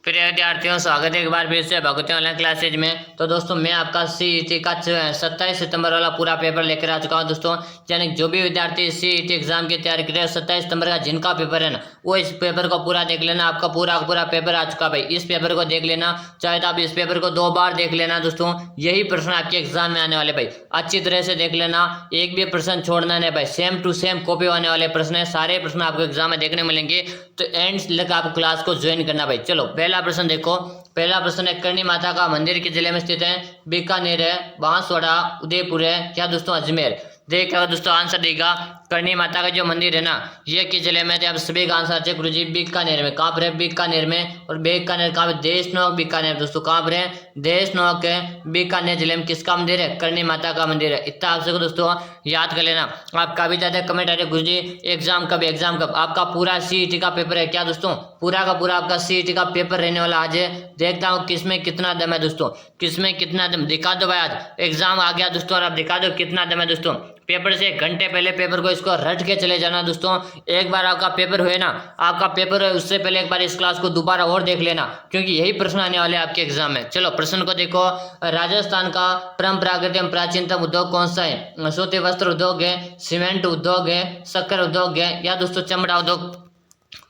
प्रिय विद्यार्थियों, स्वागत है एक बार फिर से भगवती ऑनलाइन क्लासेज में। तो दोस्तों मैं आपका सीईटी का 27 सितंबर वाला पूरा पेपर लेकर आ चुका हूं दोस्तों। यानी जो भी विद्यार्थी सीईटी एग्जाम की तैयारी कर रहे हैं 27 सितंबर का जिनका पेपर है ना, वो इस पेपर को पूरा देख लेना। आपका पूरा पेपर आ चुका भाई, इस पेपर को देख लेना। चाहे तो आप इस पेपर को 2 बार देख लेना दोस्तों। यही प्रश्न आपके एग्जाम में आने वाले भाई, अच्छी तरह से देख लेना। एक भी प्रश्न छोड़ना नहीं भाई, सेम टू सेम कॉपी होने वाले प्रश्न है। सारे प्रश्न आपको एग्जाम में देखने मिलेंगे, तो एंड तक आप क्लास को ज्वाइन करना भाई। चलो पहला प्रश्न देखो। पहला प्रश्न है, करणी माता का मंदिर किस जिले में स्थित है? बीकानेर है, बांसवाड़ा, उदयपुर है, क्या दोस्तों अजमेर? देखिएगा दोस्तों, आंसर देगा करणी माता का जो मंदिर है ना, ये किस जिले में? आप सभी का आंसर है गुरु जी बीकानेर में। कहाँ पर है? बीकानेर में। और बीकानेर कहाँ पे? देशनोक बीकानेर दोस्तों। कहाँ पर है? देशनोक है, बीकानेर जिले में। किसका मंदिर है? करणी माता का मंदिर है। इतना आप सबको दोस्तों याद कर लेना। आप काफी ज्यादा कमेंट आ रहे गुरु जी एग्जाम कब, एग्जाम कब? आपका पूरा सीईटी का पेपर है क्या दोस्तों? पूरा का पूरा आपका सीईटी का पेपर रहने वाला आज है। देखता हूँ किसमें कितना दम है दोस्तों, किसमें कितना दम। दिखा दो भाई, आज एग्जाम आ गया दोस्तों और आप दिखा दो कितना दम है दोस्तों। पेपर से 1 घंटे पहले पेपर को इसको रट के चले जाना दोस्तों। एक बार आपका पेपर हुए ना, आपका पेपर है उससे पहले एक बार इस क्लास को दोबारा और देख लेना, क्योंकि यही प्रश्न आने वाले आपके एग्जाम में। चलो प्रश्न को देखो। राजस्थान का परंपरागत एवं प्राचीनतम उद्योग कौन सा है? सूती वस्त्र उद्योग है, सीमेंट उद्योग है, शक्कर उद्योग है, या दोस्तों चमड़ा उद्योग?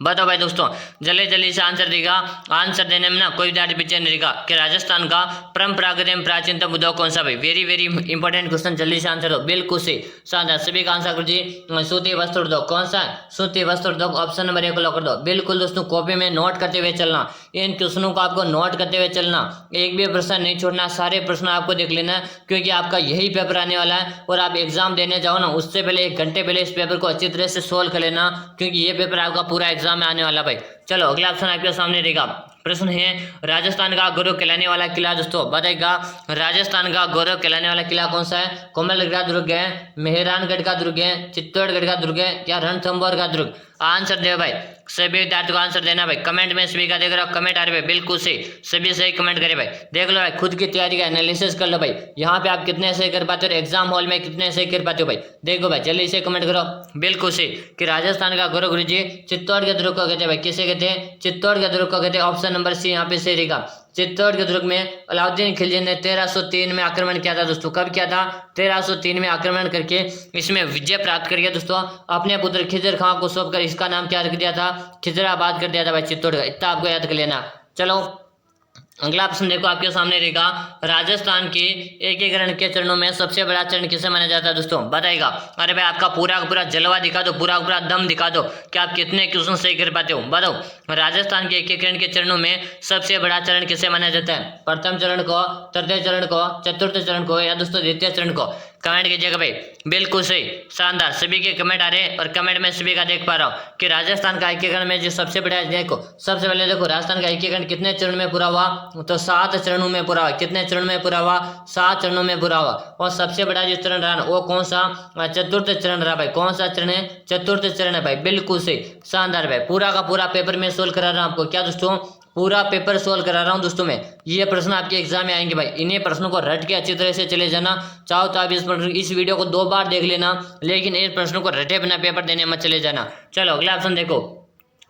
बताओ भाई दोस्तों, जल्दी से आंसर देगा। आंसर देने में ना कोई विद्यार्थी पीछे नहीं रहेगा कि राजस्थान का परंपरागत एवं प्राचीनतम उद्योग कौन सा भाई? वेरी इंपॉर्टेंट क्वेश्चन, जल्दी से आंसर दो। बिल्कुल से शानदार, सभी का आंसर जी सूती वस्त्र उद्योग। कौन सा? सूती वस्त्र उद्योग। ऑप्शन नंबर 1 को लॉक कर दो। बिल्कुल दोस्तों, कॉपी में नोट करते हुए चलना, इन क्वेश्चनों को आपको नोट करते हुए चलना, एक भी प्रश्न नहीं छोड़ना, सारे प्रश्न आपको देख लेना, क्योंकि आपका यही पेपर आने वाला है। और आप एग्जाम देने जाओ ना, उससे पहले 1 घंटे पहले इस पेपर को अच्छी तरह से सोल्व कर लेना, क्योंकि ये पेपर आपका पूरा एग्जाम में आने वाला भाई। चलो अगला ऑप्शन आपके सामने रहेगा। प्रश्न है, राजस्थान का गौरव कहलाने वाला किला दोस्तों बताएगा। राजस्थान का गौरव कहलाने वाला किला कौन सा है? कोमलगढ़ का दुर्ग है, मेहरानगढ़ का दुर्ग है, चित्तौड़गढ़ का दुर्ग है, या रणथंभौर का दुर्ग? आंसर दे भाई, सभी विद्यार्थियों को आंसर देना भाई। कमेंट में सभी का देख रहा हूं, कमेंट आ रहे भाई, बिल्कुल सही, सभी सही कमेंट करे भाई। देख लो भाई, खुद की तैयारी का एनालिसिस कर लो भाई, यहाँ पे आप कितने सही कर पाते हो, एग्जाम हॉल में कितने सही कर पाते हो भाई। देखो भाई, जल्दी से कमेंट करो। बिल्कुल सही कि राजस्थान का गौरव गुरु जी चित्तौड़ के दुर्ग को कहते हैं भाई। किसे कहते हैं? चित्तौड़ के दुर्ग को कहते हैं। ऑप्शन नंबर सी यहाँ पे सही रहेगा। चित्तौड़ के दुर्ग में अलाउद्दीन खिलजी ने 1303 में आक्रमण किया था दोस्तों। कब किया था? 1303 में आक्रमण करके इसमें विजय प्राप्त कर गया दोस्तों। अपने पुत्र खिजर खां को सौंपकर इसका नाम क्या रख दिया था? खिजराबाद कर दिया था भाई चित्तौड़ का। इतना आपको याद कर लेना। चलो अगला प्रश्न देखो आपके सामने रहेगा। राजस्थान के एकीकरण के चरणों में सबसे बड़ा चरण किसे माना जाता है दोस्तों बताएगा। अरे भाई, आपका पूरा का पूरा जलवा दिखा दो, पूरा का पूरा दम दिखा दो कि आप कितने क्वेश्चन सही कर पाते हो। बताओ, राजस्थान के एकीकरण के चरणों में सबसे बड़ा चरण किसे माना जाता है? प्रथम चरण को, तृतीय चरण को, चतुर्थ चरण को, या दोस्तों द्वितीय चरण को? कमेंट कीजिएगा भाई। बिल्कुल सही, शानदार, सभी के कमेंट आ रहे हैं और कमेंट में सभी का देख पा रहा हूँ कि राजस्थान का एकीकरण में जो सबसे बड़ा, देखो सबसे पहले देखो राजस्थान का एकीकरण कितने चरण में पूरा हुआ? तो 7 चरणों में पूरा हुआ। कितने चरण में पूरा हुआ? 7 चरणों में पूरा हुआ। और सबसे बड़ा जो चरण रहा वो कौन सा? चतुर्थ चरण रहा भाई। कौन सा चरण है? चतुर्थ चरण है भाई। बिल्कुल सही, शानदार भाई, पूरा का पूरा पेपर में सोल्व करा रहा हूँ आपको। क्या दोस्तों? पूरा पेपर सोल्व करा रहा हूं दोस्तों मैं। ये प्रश्न आपके एग्जाम में आएंगे भाई, इन्हीं प्रश्नों को रट के अच्छी तरह से चले जाना। चाहो तो आप इस वीडियो को 2 बार देख लेना, लेकिन इन प्रश्नों को रटे बिना पेपर देने मत चले जाना। चलो अगला ऑप्शन देखो।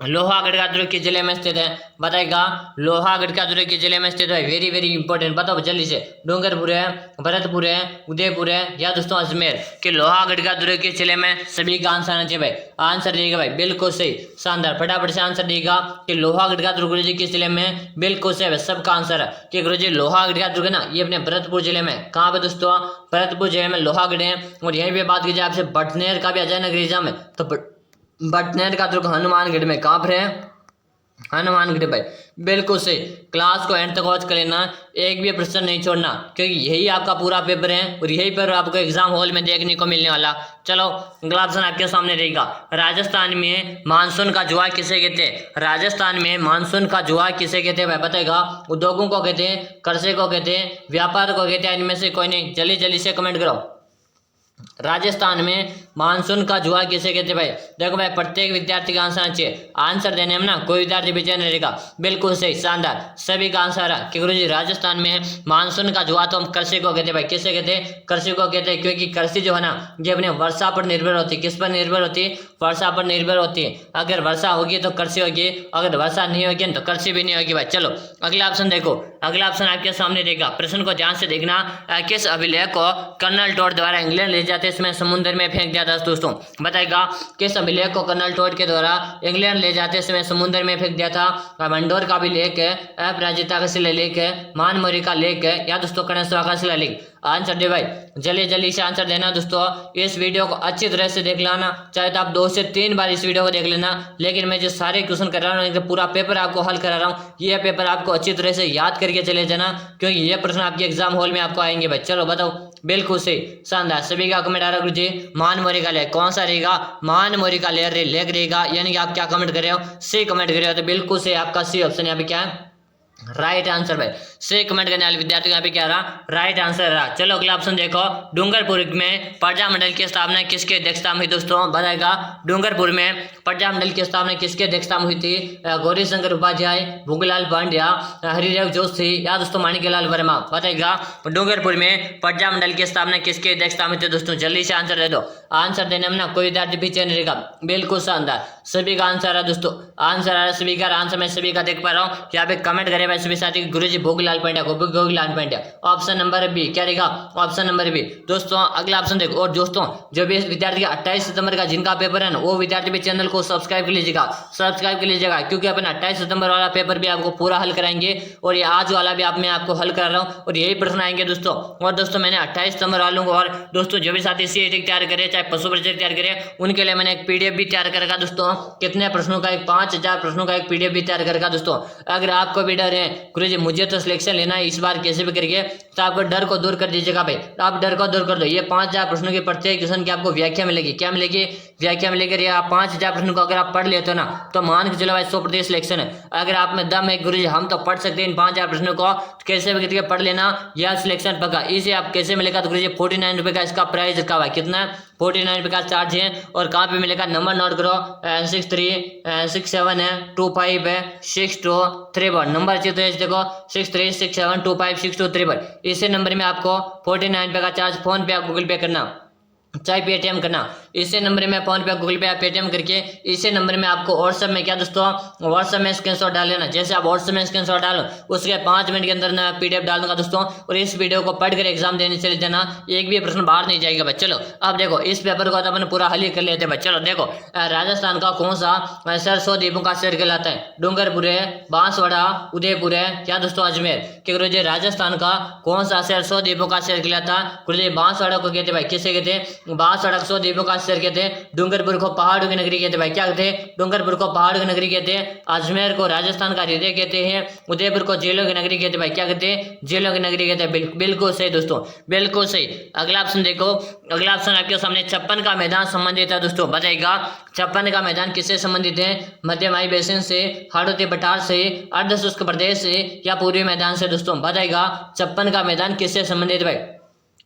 लोहागढ़ का दुर्ग किस जिले में स्थित है बताएगा। लोहागढ़ का दुर्ग किस जिले में स्थित है? वेरी इंपॉर्टेंट, बताओ जल्दी से। डूंगरपुर है, भरतपुर है, उदयपुर है, या दोस्तों अजमेर? कि लोहागढ़ का दुर्ग किस जिले में? सभी का आंसर आना चाहिए भाई। आंसर देगा भाई, बिल्कुल सही, शानदार, फटाफट से आंसर देगा कि लोहागढ़ का दुर्ग गुरु जी किस जिले में? बिल्कुल सही, सबका आंसर है कि गुरु जी लोहागढ़ का दुर्ग ना, ये अपने भरतपुर जिले में। कहाँ पे दोस्तों? भरतपुर जिले में लोहागढ़ है। और यहीं पे बात की जाए आपसे बटनेर का भी अजय नगर एग्जाम है, तो बटनेर का दुर्ग हनुमानगढ़ में। कहाँ पर है? हनुमानगढ़ भाई। बिल्कुल सही, क्लास को एंड तक वॉच कर लेना, एक भी प्रश्न नहीं छोड़ना, क्योंकि यही आपका पूरा पेपर है और यही पर आपको एग्जाम हॉल में देखने को मिलने वाला। चलो अगला ऑप्शन आपके सामने रहेगा। राजस्थान में मानसून का जुआ किसे कहते हैं? राजस्थान में मानसून का जुआ किसे कहते हैं भाई बताएगा। उद्योगों को कहते हैं, कृषि को कहते हैं, व्यापार को कहते हैं, इनमें से कोई नहीं? जल्दी से कमेंट करो। राजस्थान में मानसून का जुआ किसे कहते हैं भाई? देखो भाई, प्रत्येक विद्यार्थी का आंसर चाहिए। आंसर देने में ना कोई विद्यार्थी पीछे नहीं रहेगा। बिल्कुल सही, शानदार, सभी का आंसर है कि गुरुजी राजस्थान में मानसून का जुआ तो हम कृषि को कहते हैं भाई। किसे कहते हैं? कृषि को कहते हैं, क्योंकि कृषि जो है ना, ये अपने वर्षा पर निर्भर होती है। किस पर निर्भर होती है? वर्षा पर निर्भर होती है। अगर वर्षा होगी तो कृषि होगी, अगर वर्षा नहीं होगी तो कृषि भी नहीं होगी भाई। चलो अगला ऑप्शन देखो, अगला ऑप्शन आपके सामने देगा, प्रश्न को ध्यान से देखना। किस अभिलेख को कर्नल टोड द्वारा इंग्लैंड ले जाते समय समुद्र में फेंक दिया था दोस्तों? बताएगा किस अभिलेख को कर्नल टोड के द्वारा इंग्लैंड ले जाते समय समुद्र में फेंक दिया था? मंडोर का अभिलेख है, अपराजिता का शिलालेख है, मानमोरी का लेख है, या दोस्तों कणेश्वर का शिलालेख? आंसर दे भाई, जल्दी जल्दी से आंसर देना दोस्तों। इस वीडियो को अच्छी तरह से देख लेना, चाहे तो आप 2 से 3 बार इस वीडियो को देख लेना, लेकिन मैं जो सारे क्वेश्चन कर रहा हूँ, पूरा पेपर आपको हल करा रहा हूँ, ये पेपर आपको अच्छी तरह से याद करके चले जाना, क्योंकि ये प्रश्न आपके एग्जाम हॉल में आपको आएंगे भाई। चलो बताओ, बिल्कुल सही, शानदार, सभी का कमेंट आ रहा है गुरु जी। मानमोरी का लेख कौन सा रहेगा? मानमोरी का लेख रहेगा, यानी कि आप क्या कमेंट कर रहे हो? सी कमेंट कर रहे हो, तो बिल्कुल सही, आपका सी ऑप्शन यहाँ पे क्या है? राइट आंसर भाई। से कमेंट करने वाले विद्यार्थियों यहाँ पे क्या रहा? राइट आंसर रहा। चलो अगला ऑप्शन देखो, डूंगरपुर में प्रजामंडल की स्थापना किसके अध्यक्षता में हुई दोस्तों? बताएगा डूंगरपुर में प्रजामंडल की स्थापना किसके अध्यक्षता में हुई थी? गौरी शंकर उपाध्याय, भूगलाल पांड्या, हरिदेव जोशी, या दोस्तों माणिक्यलाल वर्मा? बताएगा डूंगरपुर में प्रजामंडल की स्थापना किसके अध्यक्षता में थी दोस्तों? जल्दी से आंसर दे दो। आंसर देने में ना कोई विद्यार्थी पीछे नहीं रहेगा, बिल्कुल शानदार, सभी का आंसर है दोस्तों। आंसर आ रहा है सभी का, आंसर मैं सभी का देख पा रहा हूँ। यहाँ पे कमेंट करे भाई सभी साथी, गुरुजी भोगलाल पांड्या को, Bhoglal Pandya. Option number B क्या रहेगा? Option number B. दोस्तों अगला ऑप्शन देखो, और दोस्तों जो भी विद्यार्थी का 28 सितंबर का जिनका पेपर है ना, वो विद्यार्थी भी चैनल को सब्सक्राइब कर लीजिएगा, सब्सक्राइब कर लीजिएगा, क्योंकि अपन 28 सितंबर वाला पेपर भी आपको पूरा हल कराएंगे, और ये आज वाला भी मैं आपको हल करा रहा हूँ, और यही प्रश्न आएंगे दोस्तों। और दोस्तों मैंने 28 सितंबर वालों को, और दोस्तों जो भी साथी सीईटी तैयार करे, चाहे पशु परीक्षा तैयार करे, उनके लिए मैंने एक पीडीएफ भी तैयार करेगा दोस्तों। कितने प्रश्नों का? एक 5000 प्रश्नों का एक पीडीएफ भी तैयार करेगा दोस्तों। अगर आपको भी डर है गुरुजी मुझे तो सिलेक्शन लेना है इस बार कैसे भी करके, तो आपको डर को दूर कर दीजिएगा भाई, तो आप डर को दूर कर दो। ये 5000 प्रश्नों की प्रत्येक क्वेश्चन की आपको व्याख्या मिलेगी, क्या मिलेगी? व्याख्या मिलेगी। आप 5000 प्रश्नों को अगर आप पढ़ लेते हो ना, तो मान के चलो भाई 100% सिलेक्शन है। अगर आप में दम है गुरुजी हम तो पढ़ सकते हैं इन 5000 प्रश्नों को, तो कैसे भी करके पढ़ लेना, यह सिलेक्शन पक्का। इसे आप कैसे मिलेगा? तो गुरुजी 49 रुपये का इसका प्राइस रखा हुआ है। कितना? 49 रुपये का चार्ज है। और कहाँ पे मिलेगा? नंबर नोट करो, 6367 है, 25 है, 6231 नंबर चाहिए, तो देखो 6367256231। इसी नंबर में आपको 49 रुपये का चार्ज, फोन पे आप गूगल पे करना, चाहे पेटीएम करना। इसी नंबर में फोन पे गूगल पे या पेटीएम करके, इसी नंबर में आपको व्हाट्सएप में क्या दोस्तों, व्हाट्सएप में स्क्रीनशॉट डाल लेना। जैसे आप व्हाट्सएप में स्क्रीनशॉट डालो, उसके 5 मिनट के अंदर मैं पीडीएफ डाल दूंगा दोस्तों, और इस वीडियो को पढ़कर एग्जाम देने चले जाना, एक भी प्रश्न बाहर नहीं जाएगा भाई। चलो अब देखो, इस पेपर को तो अपन पूरा हल ही कर लेते भाई। चलो देखो, राजस्थान का कौन सा शहर 100 द्वीपों का शहर कहलाता है? डूंगरपुर है, बांसवाड़ा, उदयपुर है, क्या दोस्तों अजमेर? कि गुरुजी राजस्थान का कौन सा शहर 100 द्वीपों का शहर कहलाता है? गुरुजी बांसवाड़ा को कहते भाई। किसे कहते? बांसवाड़ा को 100 द्वीपों का शहर कहते हैं। डूंगरपुर को पहाड़ों की नगरी कहते भाई, क्या कहते हैं? डूंगरपुर को पहाड़ों की नगरी कहते हैं। अजमेर को राजस्थान का हृदय कहते हैं। उदयपुर को जेलों की नगरी कहते भाई, क्या कहते हैं? जेलों की नगरी कहते हैं। बिल्कुल सही दोस्तों, बिल्कुल सही। अगला ऑप्शन देखो, अगला ऑप्शन आपके सामने 56 का मैदान संबंधित है दोस्तों। बताएगा 56 का मैदान किससे संबंधित है? मध्यमाई बेसिन से, हाड़ोती पठार से, अर्ध शुष्क प्रदेश से, या पूर्वी मैदान से दोस्तों? बताएगा 56 का मैदान किससे संबंधित भाई?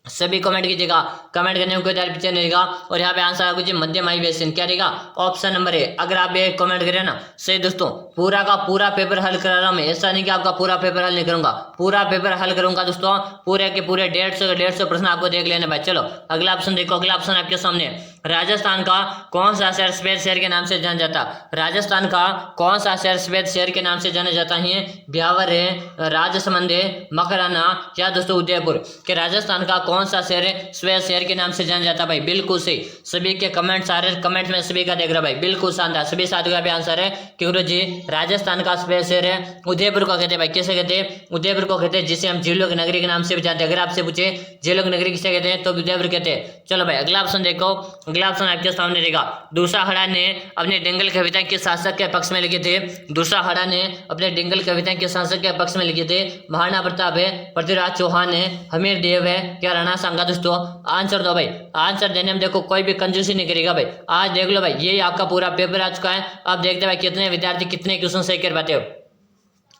सभी कमेंट कीजिएगा, कमेंट करने में कोई दायरा पीछे नहीं रहेगा। और यहाँ पे आंसर आपको मध्यमाई बेसिन क्या रहेगा? Option number A. अगर आप ये कमेंट करें ना सही दोस्तों, पूरा का पूरा पेपर हल करा रहा हूँ मैं, ऐसा नहीं कि आपका पूरा पेपर हल नहीं करूंगा, पूरा पेपर हल करूंगा दोस्तों। पूरे के पूरे 150 प्रश्न आपको देख लेने भाई। चलो अगला ऑप्शन देखो, अगला ऑप्शन आपके सामने, राजस्थान का कौन सा शहर सफेद शहर के नाम से जाना जाता? राजस्थान का कौन सा शहर सफेद शहर के नाम से जाना जाता है? ब्यावर है, राजसमंद है, मकराना, या दोस्तों उदयपुर? कि राजस्थान का कौन सा शहर है सफेद शहर के नाम से जाना जाता भाई? बिल्कुल सही, सभी के कमेंट, सारे कमेंट में सभी का देख रहा भाई, बिल्कुल शानदार, सभी साथियों का भी आंसर है कि गुरुजी राजस्थान का सफेद शहर है उदयपुर को कहते हैं भाई। किसे कहते हैं? उदयपुर को कहते हैं, जिसे हम झीलों की नगरी के नाम से भी जानते हैं। अगर आपसे पूछे झीलों की नगरी किसे कहते हैं, तो उदयपुर कहते हैं। चलो भाई अगला ऑप्शन देखो, अगला ऑप्शन आपके सामने रहेगा, दूसाहड़ा ने अपने डिंगल कविता के शासक के पक्ष में लिखे थे। दूसाहड़ा ने अपने डिंगल कविता के शासक के पक्ष में लिखे थे। महाराणा प्रताप है, पृथ्वीराज चौहान है, हमीर देव है, क्या राणा सांगा दोस्तों? आंसर दो भाई, आंसर देने में देखो कोई भी कंजूसी नहीं करेगा भाई। आज देख लो भाई, ये आपका पूरा पेपर आ चुका है। अब देखते हैं भाई कितने विद्यार्थी कितने क्वेश्चन सही कर पाते हो।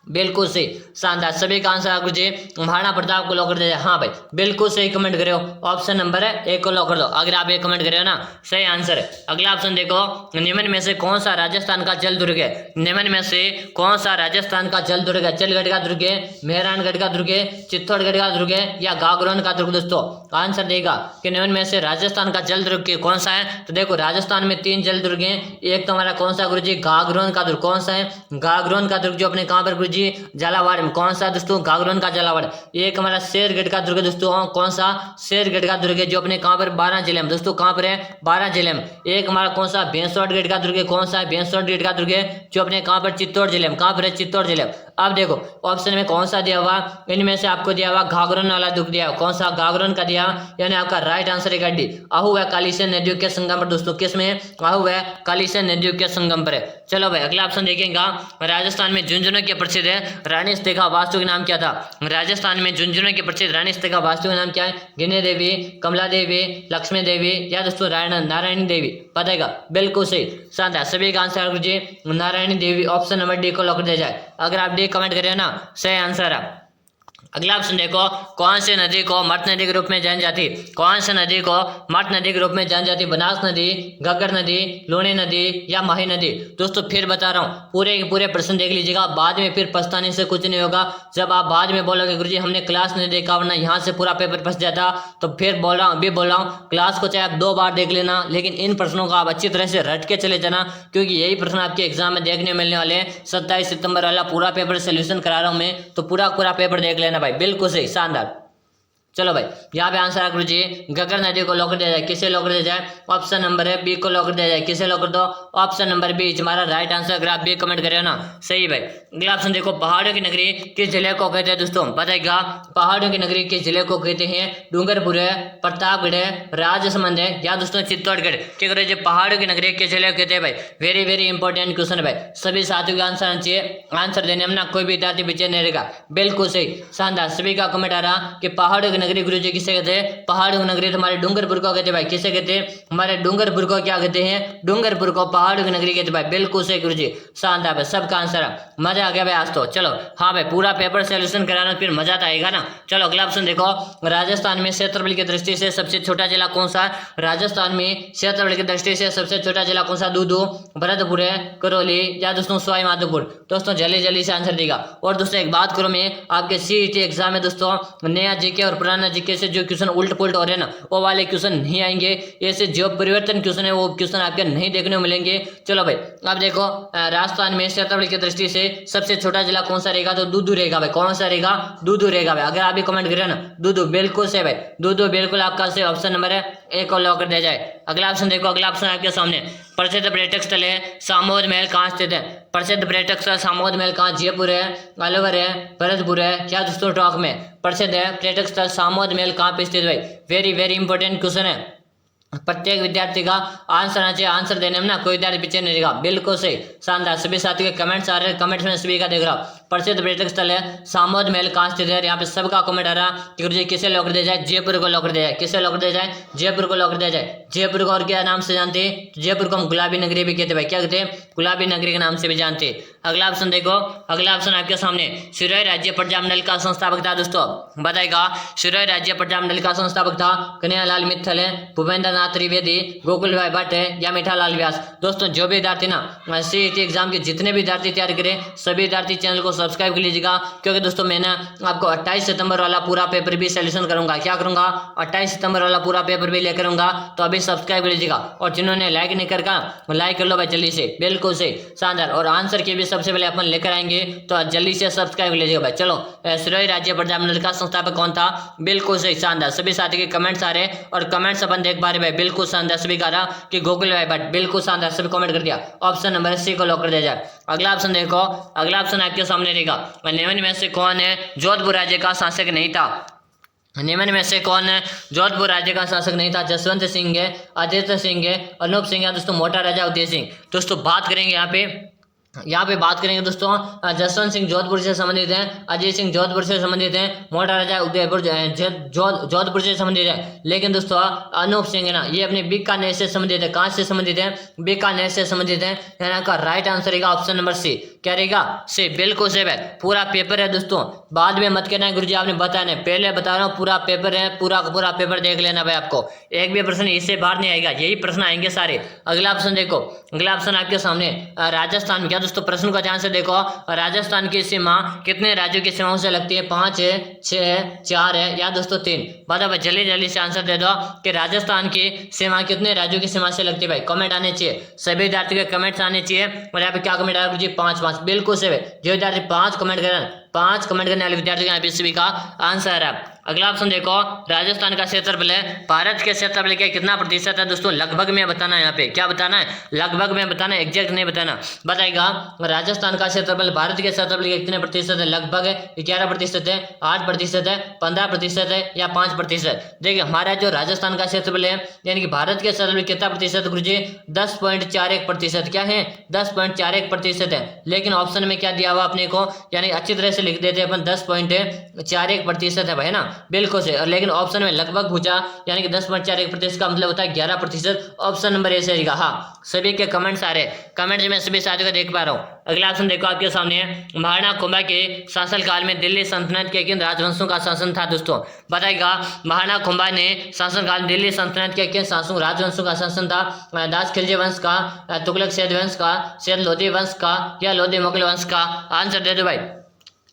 बिल्कुल सही, शानदार, सभी का आंसर आपको जी महाराणा प्रताप को लॉक कर दिया जाए। हाँ भाई बिल्कुल सही कमेंट करे हो, ऑप्शन नंबर है ए को लॉक कर दो। अगर आप ये कमेंट करे हो ना सही आंसर है। अगला ऑप्शन देखो, निम्न में से कौन सा राजस्थान का जल दुर्ग है? निम्न में से कौन सा राजस्थान का जल दुर्ग है? चलगढ़ का दुर्ग है, मेहरानगढ़ का दुर्ग है, चित्तौड़गढ़ का दुर्ग है या गागरोन का दुर्ग? दोस्तों आंसर देगा कि निम्न में से राजस्थान का जल दुर्ग कौन सा है? तो देखो राजस्थान में 3 जल दुर्ग हैं। एक तो हमारा कौन सा गुरुजी? गागरोन का दुर्ग। कौन सा है? गागरोन का दुर्ग, जो अपने कहाँ पर गुरुजी? झालावाड़ में। कौन सा दोस्तों? गागरोन का झालावाड़। एक हमारा शेरगढ़ का दुर्ग दोस्तों, कौन सा? शेरगढ़ का दुर्ग है, जो अपने कहाँ पर? 12 जिले में। दोस्तों कहाँ पर है? 12 जिले में। एक हमारा कौन सा? भैंसवाड़गढ़ का दुर्ग है। कौन सा है? भैंसवाड़गढ़ का दुर्ग है, जो अपने कहाँ पर? चित्तौड़ जिले में। कहाँ पर है? चित्तौड़ जिले में। अब देखो ऑप्शन में कौन सा दिया हुआ? इनमें से आपको दिया हुआ गागरोन वाला दुर्ग दिया हुआ। कौन सा? गागरोन का दिया, यानी आपका राइट आंसर है डी। आहू है कालीसिंध नदियों के संगम पर। दोस्तों किस में? आहू है कालीसिंध नदियों के संगम पर है। चलो भाई अगला ऑप्शन देखेंगे, राजस्थान में झुंझुनू के प्रसिद्ध है रानी स्तेखा वास्तु का नाम क्या था? राजस्थान में झुंझुनू के प्रसिद्ध रानी स्तेखा वास्तु का नाम क्या है? गिने देवी, कमला देवी, लक्ष्मी देवी या दोस्तों नारायणी देवी? बताएगा। बिल्कुल सही, शानदार, सभी का आंसर जी नारायणी देवी, ऑप्शन नंबर डी को लॉक दिया जाए। अगर आप डी कमेंट करें ना सही आंसर है। अगला ऑप्शन देखो, कौन सी नदी को मट नदी के रूप में जानी जाती? कौन सी नदी को मट नदी के रूप में जानी जाती? बनास नदी, घग्गर नदी, लूणी नदी या माही नदी? दोस्तों फिर बता रहा हूँ, पूरे के पूरे प्रश्न देख लीजिएगा, बाद में फिर पछताने से कुछ नहीं होगा। जब आप बाद में बोलोगे गुरुजी हमने क्लास नहीं देखा वरना यहाँ से पूरा पेपर फंस जाता, तो फिर बोल रहा हूँ, अभी बोल रहा हूँ, क्लास को चाहे आप 2 बार देख लेना, लेकिन इन प्रश्नों को आप अच्छी तरह से रट के चले जाना, क्योंकि यही प्रश्न आपके एग्जाम में देखने मिलने वाले हैं। 27 सितंबर वाला पूरा पेपर सोल्यूशन करा रहा हूँ मैं, तो पूरा पेपर देख लेना भाई। बिल्कुल सही, शानदार। चलो भाई यहाँ पे आंसर गुरु जी घग्गर नदी को लॉक कर दिया जाए। किसे लॉक कर दिया जाए? ऑप्शन नंबर है बी को लॉक कर दिया जाए। किसे लॉक कर दो? ऑप्शन नंबर बी हमारा राइट आंसर। अगर आप बी कमेंट करें ना सही भाई। अगला ऑप्शन देखो, पहाड़ों की नगरी किस जिले को कहते हैं? दोस्तों बताएगा, पहाड़ों की नगरी किस जिले को कहते हैं? डूंगरपुर है, प्रतापगढ़ है, राजसमंद है या दोस्तों चित्तौड़गढ़? क्या करें जी, पहाड़ों की नगरी किस जिले को कहते हैं भाई? वेरी वेरी इंपॉर्टेंट क्वेश्चन है भाई, सभी साथियों का आंसर आना चाहिए। आंसर देने में ना कोई भी विद्यार्थी पीछे नहीं रहेगा। बिल्कुल सही, शानदार, सभी का कमेंट आ रहा कि पहाड़ों की नगरी गुरु जी किसे पहाड़ों की नगरी हमारे डूंगरपुर को कहते हैं भाई। किसे कहते हैं? हमारे डूंगरपुर को क्या कहते हैं? डूंगरपुर को पहाड़ों की नगरी कहते हैं भाई। बिल्कुल सही गुरुजी, शानदार भाई, सबका आंसर है। मजा आ गया भाई आज तो। चलो हाँ भाई, पूरा पेपर सोल्यूशन कराना फिर मजा तो आएगा ना। चलो अगला ऑप्शन देखो, राजस्थान में क्षेत्रफल की दृष्टि से सबसे छोटा जिला कौन सा? राजस्थान में क्षेत्रफल की दृष्टि से सबसे छोटा जिला कौन सा? दूदू, भरतपुर है, करौली या दोस्तों सवाई माधोपुर? दोस्तों जल्दी जल्दी से आंसर देगा। और दोस्तों एक बात करो, मैं आपके सीईटी एग्जाम में दोस्तों नया जीके और पुराना जीके से जो क्वेश्चन उल्ट पुल्ट हो रहे हैं ना, वो वाले क्वेश्चन नहीं आएंगे। ऐसे जो परिवर्तन क्वेश्चन है वो क्वेश्चन आपके नहीं देखने को मिलेंगे। चलो भाई अब देखो, राजस्थान में क्षेत्रफल की दृष्टि से सबसे छोटा जिला कौन सा रहेगा? तो दूदू रहेगा भाई। कौन सा रहेगा? दूदू रहेगा भाई। अगर आप भी कमेंट करें ना दूदू, बिल्कुल से भाई, दूदू बिल्कुल आपका से ऑप्शन नंबर है ए को लॉक कर दिया जाए। अगला ऑप्शन देखो, अगला ऑप्शन आपके सामने, प्रसिद्ध पर्यटक स्थल है सामोद महल कहाँ स्थित है? प्रसिद्ध पर्यटक स्थल सामोद महल कहाँ? जयपुर है, अलवर है, भरतपुर है क्या दोस्तों टॉक में? प्रसिद्ध है पर्यटक स्थल सामोद महल कहाँ पे स्थित भाई? वेरी वेरी इंपॉर्टेंट क्वेश्चन है, प्रत्येक विद्यार्थी का आंसर आना चाहिए। आंसर देने में ना कोई विद्यार्थी पीछे नहीं रहेगा। बिल्कुल सही, शानदार, सभी साथियों के कमेंट्स आ रहे हैं, कमेंट्स में सभी का देख रहा हूँ। प्रसिद्ध पर्यटक स्थल है सामोद महल कहाँ स्थित है? यहाँ पे सबका कमेंट आ रहा कि गुरुजी किसे लॉक कर दिया जाए? जयपुर को लॉक कर दिया जाए। किसे लॉक कर दिया जाए? जयपुर को लॉक कर दिया जाए। जयपुर को और क्या नाम से जानते हैं? जयपुर को हम गुलाबी नगरी भी कहते हैं भाई। क्या कहते हैं? गुलाबी नगरी के नाम से भी जानते हैं। अगला ऑप्शन देखो, अगला ऑप्शन आपके सामने, सिरोही राज्य प्रजा मंडल का संस्थापक था दोस्तों? बताएगा, सिरोही राज्य प्रजा मंडल का संस्थापक था कन्हैयालाल मित्तल है, भूपेंद्र नाथ त्रिवेदी, गोकुल भाई भट्ट है या मीठालाल व्यास? दोस्तों जो भी विद्यार्थी ना सीईटी एग्जाम के जितने भी विद्यार्थी तैयारी करें, सभी विद्यार्थी चैनल को सब्सक्राइब कर लीजिएगा, क्योंकि दोस्तों मैंने आपको 28 सितंबर वाला पूरा पेपर भी सोल्यूशन करूंगा। क्या करूंगा? 28 सितंबर वाला पूरा पेपर भी लेकर आऊंगा, तो अभी सब्सक्राइब कर लीजिएगा। और जिन्होंने लाइक नहीं कर लाइक कर लो भाई जल्दी से। बिल्कुल से शानदार, और आंसर की भी सबसे पहले अपन लेकर आएंगे, तो जल्दी से सब्सक्राइब कर लीजिएगा भाई। चलो, सिरोही राज्य प्रजा मंडल का संस्थापक कौन था? बिल्कुल सही, शानदार, सभी साथी के कमेंट्स आ रहे हैं और कमेंट्स अपन देख पा रहे भाई। बिल्कुल शानदार, सभी का रहा कि गोकुल भाई भट्ट, बिल्कुल शानदार, सभी कमेंट कर दिया। ऑप्शन नंबर सी को लॉक कर दिया जाए। अगला ऑप्शन देखो, अगला ऑप्शन आपके सामने रहेगा, निम्न में से कौन है जोधपुर राज्य का शासक नहीं था? निम्न में से कौन है जोधपुर राज्य का शासक नहीं था? जसवंत सिंह है, आदित्य सिंह है, अनूप सिंह है दोस्तों, मोटा राजा उदय सिंह? दोस्तों बात करेंगे यहाँ पे यहाँ पे बात करेंगे दोस्तों, जसवंत सिंह जोधपुर से संबंधित हैं, अजीत सिंह जोधपुर से संबंधित हैं, मोटा राजा उदयपुर जोधपुर से संबंधित है। लेकिन दोस्तों अनूप सिंह है ना, ये अपने बीकानेर से संबंधित है। कहाँ से संबंधित है? बीकानेर से संबंधित है। यहाँ का राइट आंसर रहेगा ऑप्शन नंबर सी। क्या रहेगा? सी। बिल्कुल सही है। पूरा पेपर है दोस्तों, बाद में मत कहना गुरुजी आपने बताया नहीं, पहले बता रहा हूँ पूरा पेपर है, पूरा का पूरा पेपर देख लेना भाई। आपको एक भी प्रश्न इससे बाहर नहीं आएगा, यही प्रश्न आएंगे सारे। अगला ऑप्शन देखो, अगला ऑप्शन आपके सामने राजस्थान में। क्या दोस्तों प्रश्न का ध्यान से देखो, राजस्थान की सीमा कितने राज्यों की सीमाओं से लगती है? 5 है, 6 है, 4 है या दोस्तों 3? बताओ भाई, जल्दी जल्दी से आंसर दे दो कि राजस्थान की सीमा कितने राज्यों की सीमा से लगती है। भाई कमेंट आने चाहिए, सभी विद्यार्थियों के कमेंट्स आने चाहिए। और यहाँ पे क्या कमेंट आया जी? 5 बिल्कुल सही। जो विद्यार्थी 5 कमेंट करें, 5 कमेंट करने वाले विद्यार्थियों का बीसीबी का आंसर है। अगला ऑप्शन देखो, राजस्थान का क्षेत्रफल है, भारत के क्षेत्रफल के कितना प्रतिशत है? दोस्तों लगभग में बताना है, यहाँ पे क्या बताना है? लगभग में बताना है, एग्जैक्ट नहीं बताना। बताएगा राजस्थान का क्षेत्रफल भारत के क्षेत्रफल के कितने प्रतिशत है? लगभग है 11% है, 8% है, 15% है या 5%। देखिए हमारा जो राजस्थान का क्षेत्रफल है यानी कि भारत के क्षेत्रफल कितना प्रतिशत गुरुजी? 10.41%। क्या है? 10.41% है। लेकिन ऑप्शन में क्या दिया हुआ अपने को, यानी अच्छी तरह से लिख देते हैं अपन 10.41% है भाई ना, बिल्कुल से। और लेकिन ऑप्शन में लगभग पूछा, यानी कि 10.41% का मतलब होता है 11%। ऑप्शन नंबर ए सही रहेगा। हाँ सभी के कमेंट्स आ रहे, कमेंट्स में सभी साथियों को देख पा रहा हूँ। अगला ऑप्शन देखो आपके सामने है, महाराणा कुंभा के शासनकाल में दिल्ली सल्तनत के किन राजवंशों का शासन था? दोस्तों बताएगा महाराणा कुंभा ने शासनकाल में दिल्ली सल्तनत के किन राजवंशों का शासन था? दास खिलजी वंश का, तुगलक सैयद वंश का, सैयद लोधी वंश का या लोधी मुगल वंश का? आंसर दे दो भाई।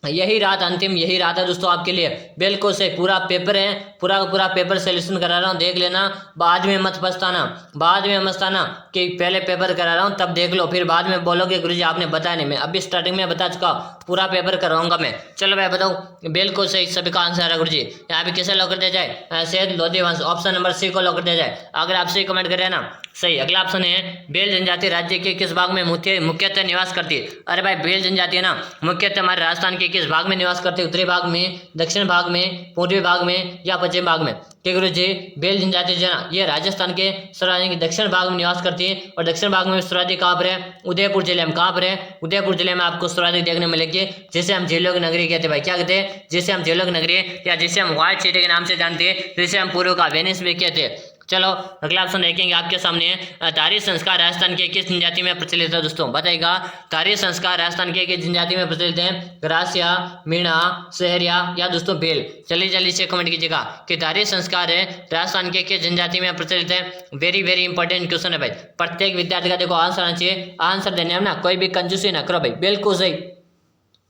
यही रात अंतिम, यही रात है दोस्तों आपके लिए, बिल्कुल से। पूरा पेपर है, पूरा का पूरा पेपर सोल्यूशन करा रहा हूँ, देख लेना। बाद में मत पछताना, बाद में मत पछताना कि पहले पेपर करा रहा हूँ तब देख लो, फिर बाद में बोलोगे गुरुजी आपने बताया नहीं। मैं अभी स्टार्टिंग में बता चुका, पूरा पेपर करवाऊंगा मैं। चलो भाई बताओ, बिल्कुल सही सभी का आंसर है गुरुजी। यहाँ पे किसे लॉक कर दिया जाए? सैयद लोधी वंश, ऑप्शन नंबर सी को लॉक कर दिया जाए। अगर आप सही कमेंट करें ना सही। अगला ऑप्शन है, भेल जनजाति राज्य के किस भाग में मुख्यतः निवास करती है? अरे भाई भेल जनजाति है ना मुख्यतः हमारे राजस्थान के किस भाग में निवास करते हैं? उत्तरी भाग में, दक्षिण भाग में, पूर्वी भाग में या पश्चिम भाग में? ठीक गुरु जी, भेल जनजाति जो है ना ये राजस्थान के सर्वाधिक दक्षिण भाग में निवास करती है। और दक्षिण भाग में सर्वाधिक कहाँ पर है? उदयपुर जिले में। कहाँ पर है? उदयपुर जिले में आपको सर्वाधिक देखने मिलेगी, जिसे हम झीलों की नगरी कहते हैं भाई। क्या कहते हैं? जिसे हम झीलों की नगरी या जिसे हम व्हाइट सिटी के नाम से जानते हैं, जिसे हम पूर्व का वेनिस भी कहते हैं। चलो अगला ऑप्शन देखेंगे आपके सामने है, धारी संस्कार राजस्थान के किस जनजाति में प्रचलित है? दोस्तों बताएगा धारी संस्कार राजस्थान के किस जनजाति में प्रचलित है? ग्रासिया, मीणा, सहरिया या दोस्तों भेल? जल्दी जल्दी से कमेंट कीजिएगा कि धारी संस्कार है राजस्थान के किस जनजाति में प्रचलित है। वेरी वेरी इंपॉर्टेंट क्वेश्चन है भाई, प्रत्येक विद्यार्थी का देखो आंसर आना चाहिए। आंसर देने में ना कोई भी कंजूसी ना करो भाई, बिल्कुल सही।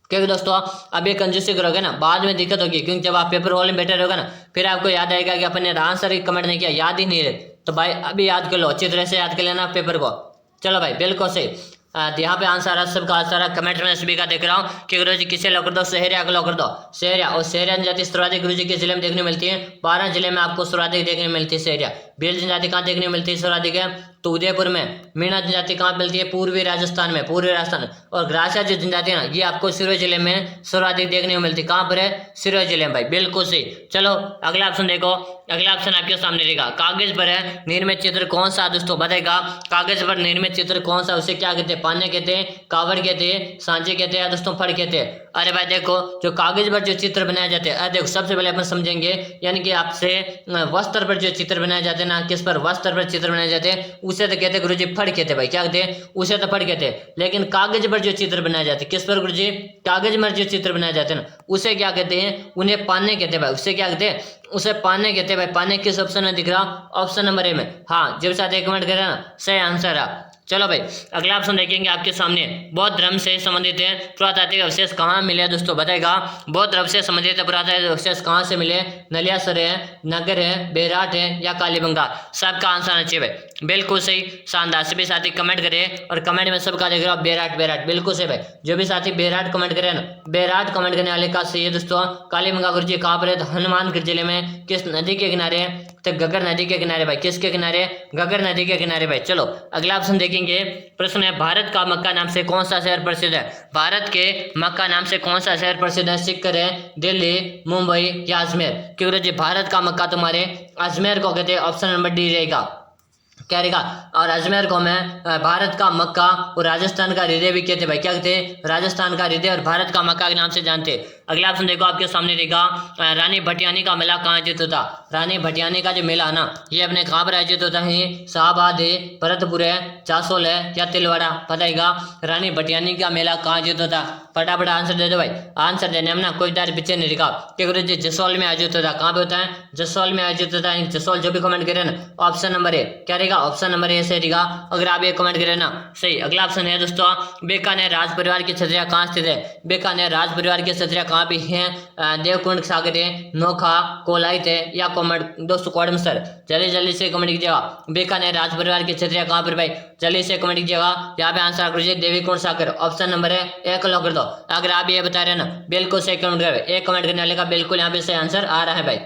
क्योंकि दोस्तों अब ये कंजूसी करोगे ना बाद में दिक्कत होगी, क्योंकि जब आप पेपर हॉल में बैठे रहोगे ना फिर आपको याद आएगा कि अपन ने आंसर ही कमेंट नहीं किया, याद ही नहीं रहे। तो भाई अभी याद कर लो, अच्छी तरह से याद कर लेना पेपर को। चलो भाई बिल्कुल सही। यहाँ पे आंसर है सबका आंसर है, कमेंट में सभी का देख रहा हूँ कि गुरु जी किसे लॉक कर दो? सहरिया को लॉक कर दो। सहरिया, और सहरिया जनजाति सर्वाधिक गुरु जी के जिले में देखने मिलती है? 12 जिले में आपको सर्वाधिक देखने मिलती है सहरिया। भेल जनजाति कहाँ देखने मिलती है सर्वाधिक है? तो उदयपुर में। मीणा जनजाति कहाँ मिलती है? पूर्वी राजस्थान में, पूर्वी राजस्थान। और ग्रासिया जो जनजाति है ना ये आपको सिरोही जिले में सर्वाधिक देखने को मिलती है। कहाँ पर है? सिरोही जिले में भाई, बिल्कुल सही। चलो अगला ऑप्शन देखो, अगला ऑप्शन आपके सामने रहेगा, कागज पर है निर्मित चित्र कौन सा? दोस्तों बताएगा कागज पर निर्मित चित्र कौन सा? उसे क्या कहते हैं? पाने कहते हैं, कावड़ कहते हैं, सांचे कहते हैं या दोस्तों फड़ कहते हैं? अरे भाई देखो जो कागज पर जो चित्र बनाए जाते हैं, देखो सबसे पहले अपन समझेंगे, यानी कि आपसे वस्त्र पर जो चित्र बनाए जाते हैं ना, किस पर? वस्त्र पर चित्र बनाए जाते हैं, उसे तो कहते हैं गुरुजी फड़ कहते हैं भाई। क्या कहते हैं? उसे तो फड़ कहते हैं। लेकिन कागज पर जो चित्र बनाए जाते हैं, किस पर गुरुजी? कागज पर जो चित्र बनाए जाते हैं ना उसे क्या कहते हैं? उन्हें पाने कहते हैं भाई। उसे क्या कहते हैं? उसे पाने कहते हैं भाई। पाने किस ऑप्शन में दिख रहा? ऑप्शन नंबर ए में। हाँ जब साथ एक कमेंट करें ना सही आंसर है। चलो भाई अगला ऑप्शन देखेंगे आपके सामने, बौद्ध धर्म से संबंधित है पुरातात्विक अवशेष कहाँ मिले? दोस्तों बताएगा बौद्ध धर्म से संबंधित पुरातात्विक अवशेष कहाँ से मिले? नलियासर है, नगर है, बेराट है या कालीबंगा? सबका आंसर आना चाहिए भाई, बिल्कुल सही। शानदार, सभी साथी कमेंट करें और कमेंट में सबका देख रहा हूँ बेराट, बेराट बिल्कुल सही भाई। जो भी साथी बेराट कमेंट करें ना, बेराट कमेंट करने वाले का सही है दोस्तों। कालीबंगा गुरुजी कहाँ पर है? तो हनुमानगढ़ जिले में। किस नदी के किनारे है? तो गगर नदी के किनारे भाई। किसके किनारे? गगर नदी के किनारे भाई। चलो अगला ऑप्शन देखेंगे, प्रश्न है भारत का मक्का नाम से कौन सा शहर प्रसिद्ध है? भारत के मक्का नाम से कौन सा शहर प्रसिद्ध है? सिक्कर है, दिल्ली, मुंबई या अजमेर? क्योंकि जी भारत का मक्का तुम्हारे अजमेर को कहते हैं, ऑप्शन नंबर डी रहेगा। क्या रहेगा। और अजमेर को मैं भारत का मक्का और राजस्थान का हृदय भी कहते भाई, क्या कहते हैं, राजस्थान का हृदय और भारत का मक्का के नाम से जानते हैं। अगला ऑप्शन देखो आपके सामने रहेगा, रानी भटियानी का मेला कहाँ आयोजित होता। रानी भटियानी का जो मेला ना ये अपने कहाँ पर आयोजित होता है, शाहबाद है, भरतपुर है, चासोल है या तिलवाड़ा, बताएगा। रानी भटियानी का मेला कहाँ आयोजित होता, फटाफट आंसर दे दो भाई। आंसर देने में ना कोई दार पीछे नहीं रहेगा, क्या गुरु जी जसोल में आयोजित होता है। कहाँ पे होता है, जसोल में आयोजित होता है। जसोल जो भी कमेंट करे ना ऑप्शन नंबर है, क्या रहेगा, ऑप्शन नंबर ए से रहेगा अगर आप ये कमेंट करें ना सही। अगला ऑप्शन है दोस्तों, बीकानेर राज परिवार की छतरियां कहाँ स्थित है। बीकानेर राज परिवार की छतरियां कहाँ पे हैं, देवकुंड सागर है, नोखा, कोलाइत है या कोमट, दोस्तों कोडमसर। जल्दी जल्दी से कमेंट कीजिएगा, बीकानेर राज परिवार की छतरियां कहाँ पर भाई, जल्दी से कमेंट कीजिएगा। यहाँ पे आंसर करिए देवीकुंड सागर, ऑप्शन नंबर है एक लॉक कर दो। अगर आप ये बता रहे हैं ना बिल्कुल सही कमेंट करें, एक कमेंट करने वाले का बिल्कुल यहाँ पे सही आंसर आ रहा है भाई।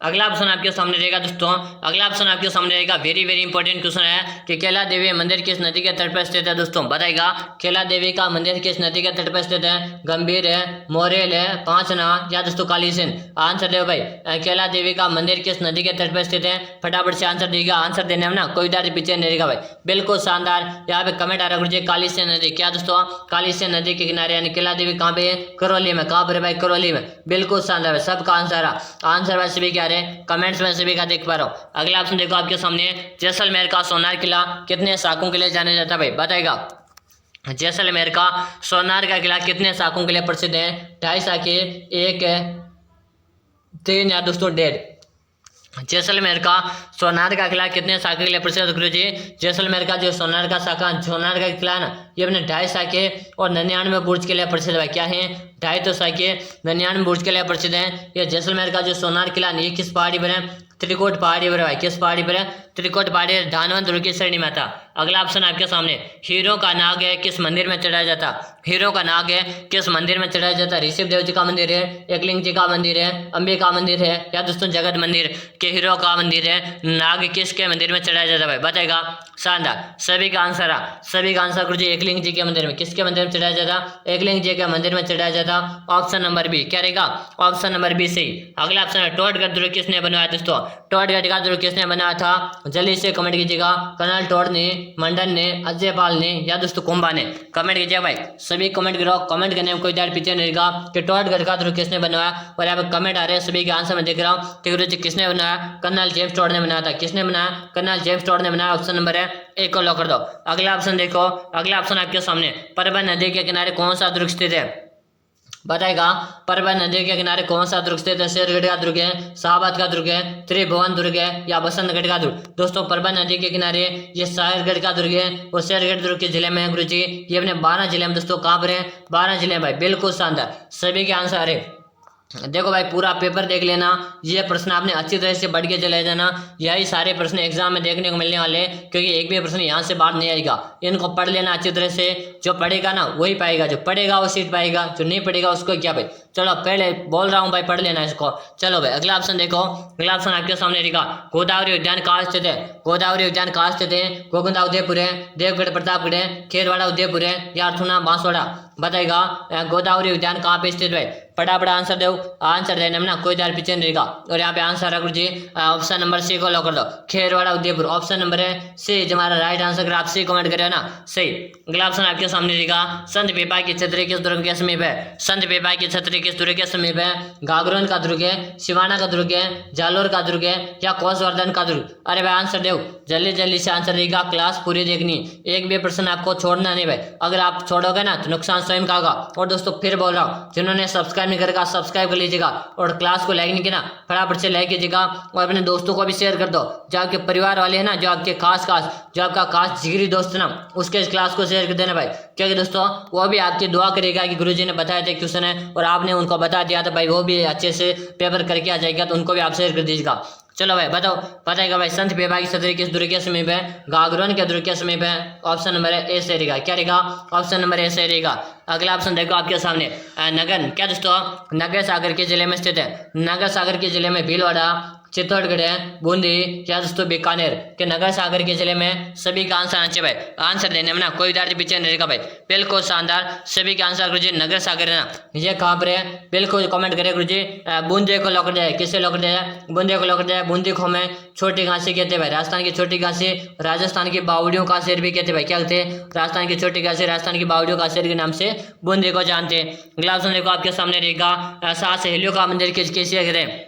अगला ऑप्शन आपके सामने रहेगा दोस्तों, अगला ऑप्शन आपके सामने रहेगा, वेरी वेरी इंपॉर्टेंट क्वेश्चन है कि कैला देवी मंदिर किस नदी के तट पर स्थित है। दोस्तों बताएगा कैला देवी का मंदिर किस नदी के तट पर स्थित है, गंभीर है, मोरेल है, पांचना या दोस्तों कालीसिंध। आंसर दो भाई, कैला देवी का मंदिर किस नदी के तट पर स्थित है, फटाफट से आंसर देगा। आंसर देने में ना कोई दार पीछे नहीं रहेगा भाई, बिल्कुल शानदार। यहाँ पे कमेंट आ रहा है कालीसिंध नदी, क्या दोस्तों, कालीसिंध नदी के किनारे यानी कैला देवी कहाँ पे है, करौली में। कहाँ पर भाई, करौली में, बिल्कुल शानदार है। सबका आंसर आंसर भाई सभी क्या रहे कमेंट्स में सभी का देख पा रहा हूँ। अगला ऑप्शन देखो आपके सामने, जैसलमेर का सोनार किला कितने शाखों के लिए जाना जाता है भाई, बताएगा। जैसलमेर का सोनार का किला कितने शाखों के लिए प्रसिद्ध है, 2.5 शाखे, 1 है, 3 या दोस्तों 1.5। जैसलमेर का सोनार का किला कितने शाखे के लिए प्रसिद्ध गुरु जी। जैसलमेर का जो सोनार का सोनार का किला है ना ये अपने 2.5 शाखे और 99 बुर्ज के लिए प्रसिद्ध है। क्या है, 2.5 तो शाखे 99 बुर्ज के लिए प्रसिद्ध है। ये जैसलमेर का जो सोनार किला ये किस पहाड़ी पर है, त्रिकोट पहाड़ी पर है। किस पहाड़ी पर है, त्रिकोट पहाड़ी, धानवंत दुर्ग की श्रेणी में था। अगला ऑप्शन आपके सामने, हीरो का नाग है किस मंदिर में चढ़ाया जाता। हीरो का नाग है किस मंदिर में चढ़ाया जाता, ऋषभ देव जी का मंदिर है, एकलिंग जी का मंदिर है, अंबे का मंदिर है या दोस्तों जगत मंदिर के हीरो का मंदिर है। नाग किसके मंदिर में चढ़ाया जाता भाई, बताएगा। शानदार, सभी का आंसर सभी का आंसर गुरु जी एकलिंग जी के मंदिर में। किसके मंदिर में चढ़ाया जाता, एकलिंग जी के मंदिर में चढ़ाया जाता। ऑप्शन नंबर बी क्या रहेगा, ऑप्शन नंबर बी सही। अगला ऑप्शन है, टोडगढ़ दुर्ग किसने बनवाया दोस्तों, टोडगढ़ का दुर्ग किसने बनाया था, जल्दी से कमेंट कीजिएगा। कर्नल टोड ने, मंडन ने, अजय पाल ने या दोस्तों कुंभा ने, कमेंट कीजिए भाई। सभी कमेंट करो, कमेंट करने में कोई दार पीछे नहीं रहेगा कि टोडगढ़ का दुर्ग किसने बनवाया। और यहाँ पे कमेंट आ रहे हैं सभी के आंसर में देख रहा हूँ कि गुरु जी किसने बनाया, कर्नल जेम्स टोड ने बनाया था। किसने बनाया, कर्नल जेम्स टोड ने बनाया। ऑप्शन नंबर है एक को लॉक कर दो। अगला ऑप्शन देखो, अगला ऑप्शन आपके सामने, परबन नदी के किनारे कौन सा दुर्ग स्थित है, बताएगा। परबन नदी के किनारे कौन सा दुर्ग स्थित है, शेरगढ़ का दुर्ग है, शाहबाद का दुर्ग है, त्रिभुवन दुर्ग है या बसंतगढ़ का दुर्ग। दोस्तों परबन नदी के किनारे ये शेरगढ़ का दुर्ग है और शेरगढ़ दुर्ग के जिले में है गुरु जी। ये अपने 12 जिले में दोस्तों कहाँ पर है, 12 जिले में भाई, बिल्कुल शानदार। सभी के आंसर है। देखो भाई पूरा पेपर देख लेना, ये प्रश्न आपने अच्छी तरह से बढ़ के चले जाना। यही सारे प्रश्न एग्जाम में देखने को मिलने वाले हैं, क्योंकि एक भी प्रश्न यहाँ से बाहर नहीं आएगा। इनको पढ़ लेना अच्छी तरह से, जो पढ़ेगा ना वही पाएगा, जो पढ़ेगा वो सीट पाएगा, जो नहीं पढ़ेगा उसको क्या भाई। चलो पहले बोल रहा हूँ भाई पढ़ लेना इसको। चलो भाई अगला ऑप्शन देखो, अगला ऑप्शन आपके सामने रहेगा, गोदावरी उद्यान कहाँ स्थित है। गोदावरी उद्यान कहाँ स्थित है, गोगुंदा उदयपुर है, देवगढ़ प्रतापगढ़ है, खेरवाड़ा उदयपुर है या अर्थुना बांसवाड़ा, बताएगा। गोदावरी उद्यान कहाँ पे स्थित है, फटाफट आंसर दो। आंसर देने में ना कोई दार पीछे नहीं रहेगा। और यहाँ पे आंसर है गुरु जी ऑप्शन नंबर सी को लॉक कर दो, खेरवाड़ा उदयपुर। ऑप्शन नंबर है सी हमारा राइट आंसर। अगर आप सी कमेंट करें ना सही। अगला ऑप्शन आपके सामने रहेगा, संत पेपा की छतरी किस दुर्ग के समीप है। संत पेपा की छतरी किस दुर्ग के समीप है, घाघरोन का दुर्ग है, सिवाना का दुर्ग है, जालोर का दुर्ग है या कोसवर्धन का दुर्ग। अरे भाई आंसर दो, जल्दी जल्दी से आंसर रहेगा। क्लास पूरी देखनी, एक भी प्रश्न आपको छोड़ना नहीं भाई। अगर आप छोड़ोगे ना तो नुकसान स्वयं का होगा। और दोस्तों फिर बोल रहा हूँ, जिन्होंने सब्सक्राइब नहीं करेगा सब्सक्राइब कर लीजिएगा और क्लास को लाइक नहीं किया ना फटाफट से लाइक कीजिएगा और अपने दोस्तों को भी शेयर कर दो। जो आपके परिवार वाले हैं ना, जो आपके खास जो आपका खास जिगरी दोस्त है ना, उसके इस क्लास को शेयर कर देना भाई। क्योंकि दोस्तों वो भी आपकी दुआ करेगा कि गुरुजी ने बताया था क्वेश्चन है और आपने उनको बता दिया था भाई, वो भी अच्छे से पेपर करके आ जाएगा, तो उनको भी आप शेयर कर दीजिएगा। चलो भाई बताओ, बताएगा भाई संत पेपा की छतरी किस दुर्ग के समीप है, घाघरोन के दुर्ग के समीप है। ऑप्शन नंबर है ए से रहेगा। क्या रहेगा, ऑप्शन नंबर ए से रहेगा। अगला ऑप्शन देखो आपके सामने, नगन क्या दोस्तों, नगर सागर के जिले में स्थित है। नगर सागर के जिले में भीलवाड़ा, चित्तौड़गढ़ है, बूंदी या दोस्तों बीकानेर के नगर सागर के जिले में। सभी का आंसर आना चाहिए भाई। आंसर देने में ना कोई विद्यार्थी पीछे नहीं रहेगा भाई। बिल्कुल शानदार, सभी का आंसर गुरुजी नगर सागर है ना, ये कहाँ पर है, बिल्कुल कमेंट करें गुरुजी। बूंदी को लौट जाए, किसे लौट जाए, बूंदी को लौट जाए। बूंदी को हमें छोटी घासी कहते हैं भाई, राजस्थान की छोटी घासी, राजस्थान की बावड़ियों का शेर भी कहते हैं भाई। क्या कहते हैं, राजस्थान की छोटी घासी, राजस्थान की बावड़ियों का शेर के नाम से बूंदी को जानते हैं। अगला ऑप्शन देखो आपके सामने रहेगा, 7 सहेलियों का मंदिर किसे कहते हैं।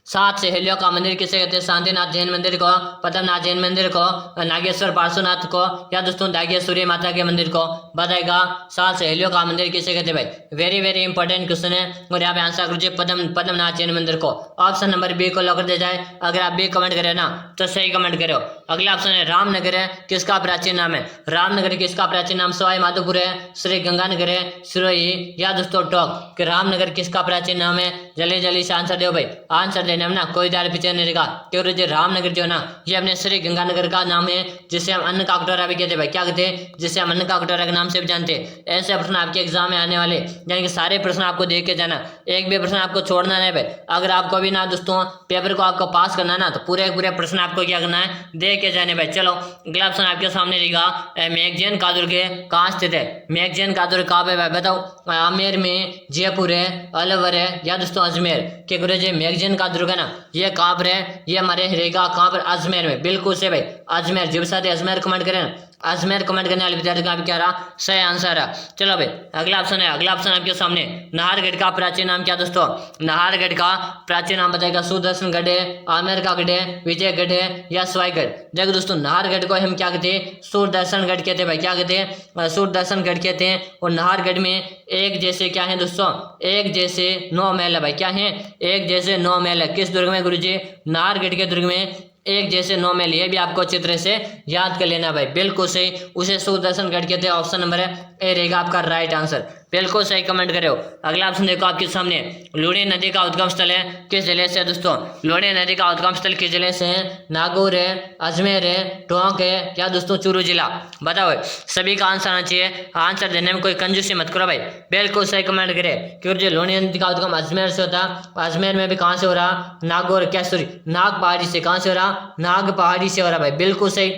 7 सहेलियों का मंदिर किसे कहते हैं, शांतिनाथ जैन मंदिर को, पद्मनाथ जैन मंदिर को, नागेश्वर पार्श्वनाथ को, या दोस्तों नागेश्वरी माता के मंदिर को बताएगा। 7 सहेलियों का मंदिर किसे कहते हैं भाई, वेरी वेरी इंपॉर्टेंट क्वेश्चन है। और यहाँ पे आंसर करिए पद्मनाथ जैन मंदिर को। ऑप्शन नंबर बी को लॉक कर दिया जाए। अगर आप बी कमेंट करें ना तो सही कमेंट करो। अगला ऑप्शन है रामनगर है, किसका प्राचीन नाम है, रामनगर किसका प्राचीन नाम, सवाई माधोपुर है, श्री गंगानगर है, सिरोही या दोस्तों टोंक कि रामनगर किसका प्राचीन नाम है। जल्दी जल्दी से आंसर दो भाई। आंसर देने में ना कोई दार पीछे नहीं रहेगा, क्योंकि जो रामनगर जो है ना ये अपने श्री गंगानगर का नाम है, जिसे हम अन्न का कटोरा भी कहते हैं भाई। क्या कहते हैं, जिसे हम अन्न का कटोरा के नाम से भी जानते हैं। ऐसे प्रश्न आपके एग्जाम में आने वाले, यानी कि सारे प्रश्न आपको देख के जाना, एक भी प्रश्न आपको छोड़ना नहीं भाई। अगर आपको भी ना दोस्तों पेपर को आपको पास करना है ना तो पूरे पूरे प्रश्न आपको क्या करना है, देख के जाने भाई। चलो अगला ऑप्शन आपके सामने रहेगा, मैगजीन का दुर्ग कहाँ स्थित है, मैगजीन का दुर्ग कहाँ पे भाई बताओ। आमेर में, जयपुर है, अलवर है या दोस्तों अजमेर के गुरुजी मैगजीन का दुर्ग है ना ये कहाँ पर है, ये हमारे रहेगा कहाँ पर, अजमेर में। बिल्कुल से भाई अजमेर, जब साथ अजमेर कमेंट करें ना, अजमेर कमेंट करने वाले विद्यार्थी का भी क्या रहा, सही आंसर है। चलो भाई अगला ऑप्शन है, अगला ऑप्शन आपके सामने, नाहरगढ़ का प्राचीन नाम क्या दोस्तों, नाहरगढ़ का प्राचीन नाम बताएगा। सुदर्शन गढ़ है, आमेर का गढ़ है, विजयगढ़ है या सवाईगढ़। देखो दोस्तों नाहरगढ़ को हम क्या कहते हैं, सुदर्शन गढ़ कहते हैं भाई। क्या कहते हैं, सुदर्शन गढ़ कहते हैं। और नाहरगढ़ में एक जैसे क्या है दोस्तों, एक जैसे 9 महल है भाई। क्या है, एक जैसे 9 महल है। किस दुर्ग में गुरुजी, नाहरगढ़ के दुर्ग में एक जैसे 9 महल। ये भी आपको चित्र से याद कर लेना भाई। बिल्कुल सही, उसे सुदर्शन गढ़ कहते हैं। ऑप्शन नंबर है ए रहेगा आपका राइट आंसर। बिल्कुल सही कमेंट करो। अगला ऑप्शन देखो आपके सामने, लूणी नदी का उद्गम स्थल है किस जिले से दोस्तों, लूणी नदी का उद्गम स्थल किस जिले से है, नागौर है, अजमेर है, टोंक है या दोस्तों चूरू जिला। बताओ सभी का आंसर आना चाहिए। आंसर देने में कोई कंजूसी मत करो भाई। बिल्कुल सही कमेंट करे, क्योंकि जो लूणी नदी का उद्गम अजमेर से होता, अजमेर में भी कहाँ से हो रहा, नागौर क्या सॉरी नाग पहाड़ी से। कहाँ से हो रहा, नाग पहाड़ी से हो रहा भाई। बिल्कुल सही,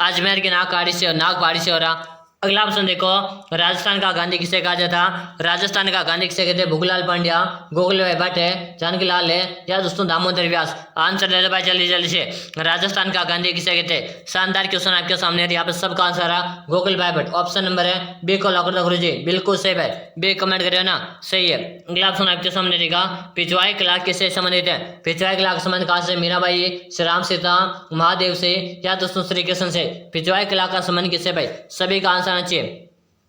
अजमेर की नाग पहाड़ी से हो रहा। अगला ऑप्शन देखो, राजस्थान का गांधी किसे कहा जाता, राजस्थान का गांधी किसे कहते हैं, भूखलाल पांड्या, गोकुल भाई भट्ट है, जानकी लाल है या दोस्तों दामोदर व्यास। आंसर दे दो भाई जल्दी जल्दी से। राजस्थान का गांधी किसे कहते हैं, शानदार क्वेश्चन आपके सामने है। यहाँ पे सबका आंसर है गोकुल भाई भट्ट। ऑप्शन नंबर है बी को लॉक कर दो गुरुजी। बिल्कुल सही भाई, बी कमेंट करिए ना, सही है। अगला ऑप्शन आपके सामने रहेगा, पिछवाई कला किससे संबंधित है, पिछवाई कला का संबंध कहाँ से, मीराबाई, श्री राम सीता, महादेव से या दोस्तों श्री कृष्ण से। पिछवाई कला का संबंध किससे भाई, सभी का आंसर आना चाहिए।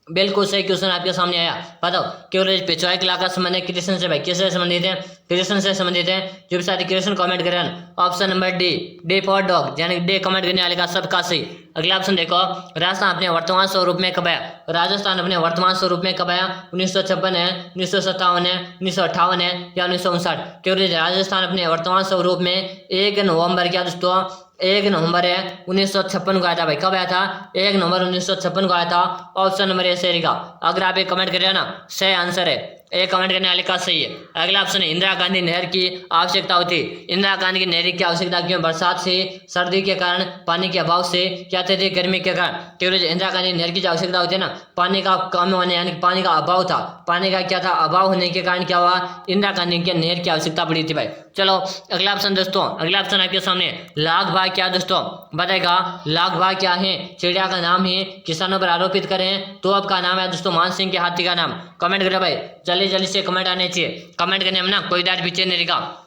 बिल्कुल सही क्वेश्चन आपके सामने आया। बताओ क्यों पिछवाई कला का संबंध है कृष्ण से भाई, किससे संबंधित है, कृष्ण से संबंधित है। जो भी साथी कृष्ण कमेंट करें, option number D, D for dog, यानी डी कमेंट करने वाले का सबका सही। अगला ऑप्शन देखो, राजस्थान अपने वर्तमान स्वरूप में कब आया, राजस्थान अपने वर्तमान स्वरूप में कब आया, 1956 है, 1957 है, 1958 है या 1959। क्योंकि राजस्थान अपने वर्तमान स्वरूप में 1 नवंबर क्या दोस्तों, 1 नवंबर है 1956 को आया था भाई। कब आया था, 1 नवंबर 1956 को आया था। ऑप्शन नंबर ए सही रहेगा। अगर आप एक कमेंट करें ना, सही आंसर है, एक कमेंट करने वाले का सही है। अगला ऑप्शन है, इंदिरा गांधी नहर की आवश्यकता होती, इंदिरा गांधी की नहर की आवश्यकता क्यों, बरसात से, सर्दी के कारण, पानी के अभाव से, क्या थे गर्मी के कारण। क्योंकि इंदिरा गांधी नहर की जो आवश्यकता होती है ना, पानी का कम होने यानी पानी का अभाव था, पानी का क्या था अभाव होने के कारण क्या हुआ, इंदिरा गांधी की नहर की आवश्यकता पड़ी थी भाई। चलो अगला ऑप्शन दोस्तों, अगला ऑप्शन आपके सामने, लाख बाघ क्या दोस्तों बताएगा, लाख बाघ क्या है, चिड़िया का नाम है, किसानों पर आरोपित करें तो आपका नाम है दोस्तों मान सिंह के हाथी का नाम। कमेंट करें भाई जल्दी जल्दी से, कमेंट आने चाहिए। कमेंट करने में ना कोई डाट पीछे नहीं रहेगा।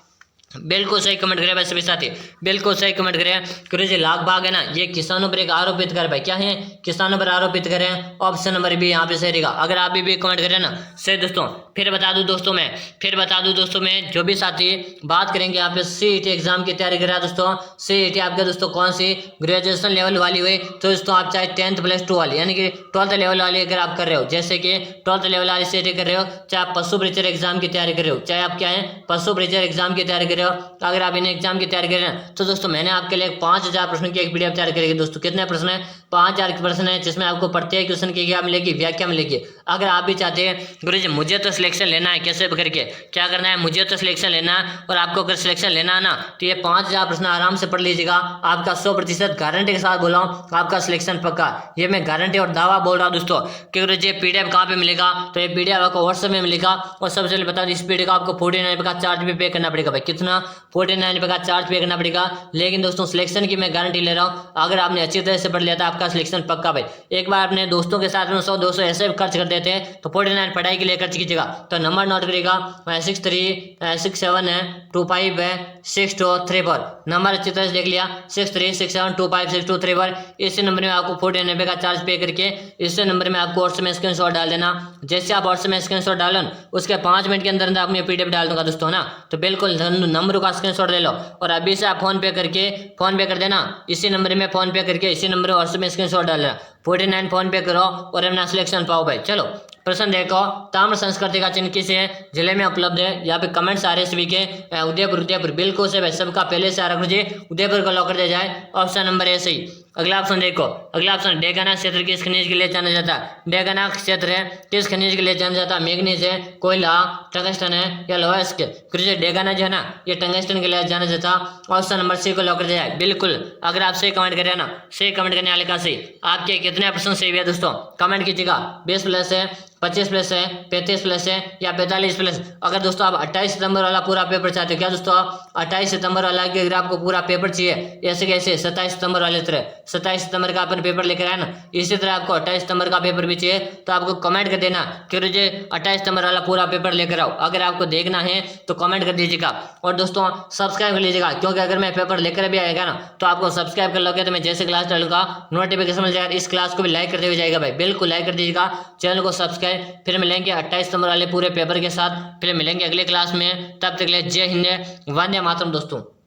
बिल्कुल सही कमेंट करें भाई सभी साथी, बिल्कुल सही कमेंट करें। क्योंकि लाख बाघ है ना ये किसानों पर एक आरोपित कर भाई, क्या है, किसानों पर आरोपित करें। ऑप्शन नंबर बी यहाँ पे सही रहेगा। अगर आप भी कमेंट करें ना सही दोस्तों। फिर बता दूं दोस्तों मैं जो भी साथी बात करेंगे यहाँ पे सीईटी एग्जाम की तैयारी कर रहा है दोस्तों, सीईटी आपके दोस्तों कौन सी ग्रेजुएशन लेवल वाली हुई तो दोस्तों आप चाहे 10th + 2 वाली यानी कि 12th लेवल वाली अगर आप कर रहे हो, जैसे कि 12th लेवल वाली सीईटी कर रहे हो, चाहे आप पशु परिचर एग्जाम की तैयारी कर रहे हो, चाहे आप क्या है पशु परिचर एग्जाम की तैयारी कर रहे हो, अगर आप इन एग्जाम की तैयारी कर रहे हैं तो दोस्तों मैंने आपके लिए 5000 प्रश्न की एक पीडीएफ तैयार करेगी दोस्तों। कितने प्रश्न है, 5000 प्रश्न है, जिसमें आपको प्रत्येक क्वेश्चन की क्या मिलेगी, व्याख्या मिलेगी। अगर आप भी चाहते हैं गुरुजी मुझे तो सिलेक्शन लेना है कैसे भी करके, क्या करना है, मुझे तो सिलेक्शन लेना है और आपको अगर सिलेक्शन लेना है ना तो ये 5000 प्रश्न आराम से पढ़ लीजिएगा। आपका 100% गारंटी के साथ बोला हूँ आपका सिलेक्शन पक्का। ये मैं गारंटी और दावा बोल रहा हूँ दोस्तों कि गुरुजी PDF कहाँ पे मिलेगा, तो ये PDF आपको व्हाट्सएप में मिलेगा। और सबसे पहले बता दें इस PDF का आपको 49 रुपये का चार्ज भी पे करना पड़ेगा भाई, कितना 49 रुपये का चार्ज पे करना पड़ेगा। लेकिन दोस्तों सिलेक्शन की मैं गारंटी ले रहा हूँ, अगर आपने अच्छी तरह से पढ़ लिया था आपका सिलेक्शन पक्का भाई। एक बार अपने दोस्तों के साथ में 100-200 ऐसे खर्च कर देते हैं तो 49 पढ़ाई के लिए खर्च कीजिएगा। तो नंबर नोट करिएगा 6367625624 नंबर अच्छी तरह से देख लिया 6367256234। इसी नंबर में आपको 49 रुपये का चार्ज पे करके इसी नंबर में आपको व्हाट्सएप में स्क्रीनशॉट डाल देना। जैसे आप व्हाट्सएप में स्क्रीनशॉट डालो उसके 5 मिनट के अंदर अंदर आपको PDF डाल दूंगा दोस्तों ना, तो बिल्कुल नंबर का स्क्रीनशॉट ले लो और अभी से आप फोन पे कर देना। इसी नंबर में फोन पे करके इसी नंबर व्हाट्सएप में स्क्रीनशॉट डाल देना, 49 फोन पे करो और अपना सिलेक्शन पाओ भाई। चलो प्रश्न देखो, ताम्र संस्कृति का चिन्ह किस जिले में उपलब्ध है। यहाँ पे कमेंट्स आ रहे सभी के, उदयपुर बिल्कुल से भाई सबका पहले से आ रहा है, उदयपुर को लॉक कर दिया जाए। ऑप्शन नंबर ए सही। अगला ऑप्शन देखो, अगला ऑप्शन डेगाना क्षेत्र किस खनिज के लिए जाना जाता है। डेगाना क्षेत्र है किस खनिज के लिए जाना जाता है, मैग्नीज है, कोयला, टंगस्टन है या लोहा इसके। डेगाना जो है ना ये टंगस्टन के लिए जाना जाता। ऑप्शन नंबर सी को लॉक कर दिया जाए बिल्कुल। अगर आप सही कमेंट करें ना, सही कमेंट करने वाले का सही, आपके कितने प्रश्न सही है दोस्तों कमेंट कीजिएगा। 20 प्लस है, 25 प्लस है, 35 प्लस है या 45 प्लस। अगर दोस्तों आप 28 सितंबर वाला पूरा पेपर चाहते हो, क्या दोस्तों 28 सितंबर वाला की अगर आपको पूरा पेपर चाहिए ऐसे कैसे 27 सितंबर वाले तरह 27 सितंबर का अपन पेपर लेकर आए ना, इसी तरह आपको 28 सितंबर का पेपर भी चाहिए तो आपको कमेंट कर देना कि मुझे 28 सितंबर वाला पूरा पेपर लेकर आओ। अगर आपको देखना है तो कमेंट कर दीजिएगा और दोस्तों सब्सक्राइब कर लीजिएगा, क्योंकि अगर मैं पेपर लेकर भी आएगा ना तो आपको सब्सक्राइब कर लोगे तो मैं जैसे क्लास डालूंगा नोटिफिकेशन मिल जाएगा। इस क्लास को भी लाइक करते हुए जाएगा भाई, बिल्कुल लाइक कर दीजिएगा, चैनल को सब्सक्राइब। फिर मिलेंगे 28 सितंबर वाले पूरे पेपर के साथ, फिर मिलेंगे अगले क्लास में। तब तक के लिए जय हिंद, वंदे मातरम दोस्तों।